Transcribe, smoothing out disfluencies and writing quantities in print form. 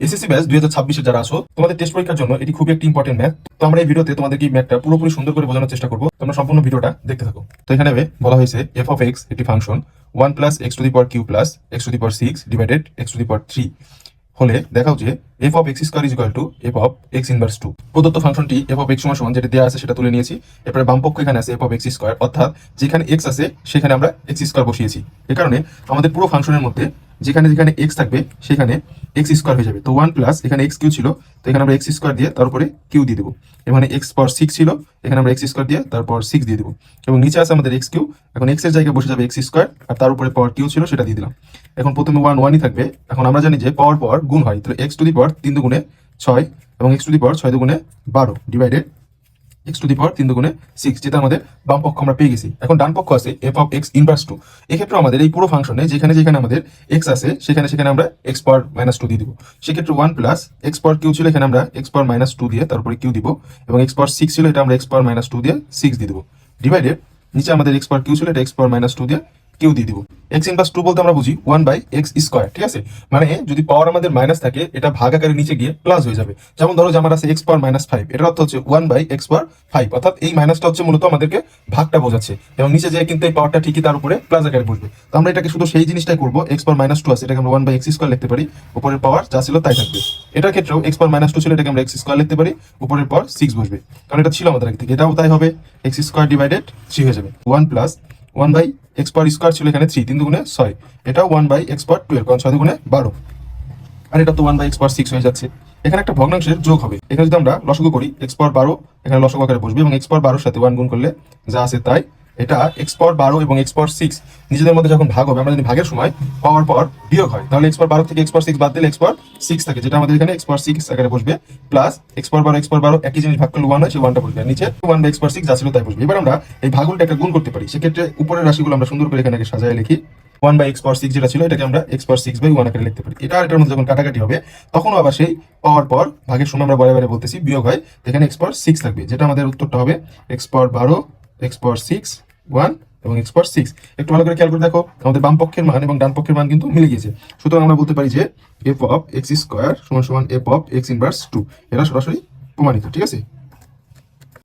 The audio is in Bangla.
এসএসসি ব্যাচ 2026 যারা আছো তোমাদের টেস্ট পরীক্ষার জন্য এটি খুবই একটি ইম্পর্টেন্ট ম্যাথ। তো আমরা এই ভিডিওতে তোমাদেরকে এই ম্যাথটা পুরোপুরি সুন্দর করে বোঝানোর চেষ্টা করবো। তোমরা সম্পূর্ণ ভিডিওটা দেখতে থাকো। তো এখানে বলা হয়েছে এফ অফ এক্স একটি function 1 plus x to the power q plus x to the power 6 divided x to the power 3 হলে দেখাও যে f of x square is equal to f of x inverse 2। প্রদত্ত ফাংশনটি এফ অফ এক্স সমান যেটা দেওয়া আছে সেটা তুলে নিয়েছি। এরপরে বামপক্ষ এখানে আছে এফ অফ এক্স স্কোয়ার, অর্থাৎ যেখানে এক্স আছে সেখানে আমরা এক্স স্কোয়ার বসিয়েছি। এ কারণে আমাদের পুরো ফাংশনের মধ্যে যেখানে যেখানে এক্স থাকবে সেখানে এক্স স্কোয়ার হয়ে যাবে। তো 1 প্লাস এখানে এক্স কিউ ছিল, তো এখানে আমরা এক্স স্কোয়ার দিয়ে তারপরে কিউ দিয়ে দেবো। এখানে এক্স পাওয়ার 6 ছিল, এখানে আমরা এক্স স্কোয়ার দিয়ে তারপর 6 দিয়ে দেবো। এবং নিচে আছে আমাদের এক্স কিউ, এখন এক্স এর জায়গায় বসে যাবে এক্স স্কোয়ার, আর তার উপরে পাওয়ার কিউ ছিল সেটা দিয়ে দিলাম। এখন প্রথমে 1 1ই থাকবে। এখন আমরা জানি যে পাওয়ার পর গুণ হয়, তাহলে এক্স টু দি পাওয়ার 3 দুগুণে 6 এবং এক্স টু দি পাওয়ার 6 দুগুণে 12 divided x to the power 3 দুগুণে 6, যেটা আমাদের বাম পক্ষ আমরা পেয়ে গেছি। এখন ডান পক্ষ আছে এফ অফ এক্স ইনভার্স 2। এক্ষেত্রে আমাদের এই পুরো ফাংশনে যেখানে যেখানে আমাদের এক্স আছে সেখানে সেখানে আমরা এক্স পাওয়ার -2 দিয়ে দিব। সেক্ষেত্রে 1 প্লাস এক্স পাওয়ার কিউ ছিল, এখানে আমরা এক্স পাওয়ার -2 দিয়ে তারপরে কিউ দিব, এবং এক্স পাওয়ার 6 ছিল, এটা আমরা এক্স পাওয়ার -2 দিয়ে 6 দিয়ে দেবো, ডিভাইডেড নিচে আমাদের এক্স পাওয়ার কিউ ছিল, এটা এক্স পাওয়ার -2 দিয়ে কিউ দিয়ে দিব। এক্স ইনভার্স 2 বলতে আমরা বুঝি 1/x স্কোয়ার, ঠিক আছে? মানে যদি পাওয়ার আমাদের মাইনাস থাকে এটা ভাগ আকারে নিচে গিয়ে প্লাস হয়ে যাবে। যেমন ধরো যে আমার আছে এক্স পাওয়ার -5, এটার অর্থ হচ্ছে 1/x পাওয়ার 5, অর্থাৎ এই মাইনাসটা হচ্ছে মূলত আমাদেরকে ভাগটা বোঝাচ্ছে, এবং নিচে যে কিন্তু এই পাওয়ারটা ঠিকই তার উপরে প্লাস আকারে বসবে। তো আমরা এটাকে শুধু সেই জিনিসটাই করবো, এক্স পাওয়ার -2 আছে এটাকে আমরা 1/x স্কোয়ার লিখতে পারি, উপরের পাওয়ার যা ছিল তাই থাকবে। এটার ক্ষেত্রেও এক্স পাওয়ার -2 ছিল, এটাকে আমরা এক্স স্কোয়ার লিখতে পারি, উপরের পাওয়ার 6 বসবে, কারণ এটা ছিল আমাদের আগে থেকে। এটাও তাই হবে, এক্স স্কোয়ার ডিভাইডেড 3 হয়ে যাবে। 1 প্লাস 1/x পাওয়ার স্কোয়ার ছিল, এখানে 3 3 দুগুণে 6, এটাও 1/x পাওয়ার 12, কারণ 6 দুগুণে 12, আর এটা তো 1/x পাওয়ার 6 হয়ে যাচ্ছে। এখানে একটা ভগ্নাংশের যোগ হবে। এখানে যদি আমরা লসাগু করি, x পাওয়ার 12 এখানে লসাগু আকারে বসবে, এবং x পাওয়ার 12 সাথে 1 গুণ করলে যা আছে তাই। এটা x পাওয়ার 12 এবং x পাওয়ার 6 নিজেদের মধ্যে যখন ভাগ হবে, আমরা যদি ভাগের সময় পাওয়ার পর বিয়োগ হয়, তাহলে x পাওয়ার 12 থেকে x পাওয়ার 6 বাদ দিলে x পাওয়ার 6 থাকে, যেটা আমাদের এখানে x পাওয়ার 6 আকারে বসবে, প্লাস x পাওয়ার 12 একই জিনিস ভাগ করলে 1 হয়, সেই 1টা বসবে, নিচে 1/x পাওয়ার 6 যা ছিল তাই বসবে। এবার আমরা এই ভাগগুলোটা একটা গুণ করতে পারি। সেক্ষেত্রে উপরের রাশিগুলো আমরা সুন্দর করে এখানে সাজায় লিখি। 1/x পাওয়ার 6 যেটা ছিল, এটাকে আমরা x পাওয়ার 6/1 আকারে লিখতে পারি। এটা আর এটার মধ্যে যখন কাটাকাটি হবে তখন আবার সেই পাওয়ার পর ভাগের সময় আমরা বারে বারে বলতেছি বিয়োগ হয়, এখানে x পাওয়ার 6 থাকবে, যেটা আমাদের উত্তরটা হবে x পাওয়ার 12, x পাওয়ার 6 1 এবং x পাওয়ার 6। একটু ভালো করে খেয়াল করে দেখো, আমাদের বাম পক্ষের মান এবং ডান পক্ষের মান কিন্তু মিলে গিয়েছে। সুতরাং আমরা বলতে পারি যে f অফ x স্কোয়ার সমান সমান f অফ x ইনভার্স 2, এটা সরাসরি প্রমাণিত, ঠিক আছে?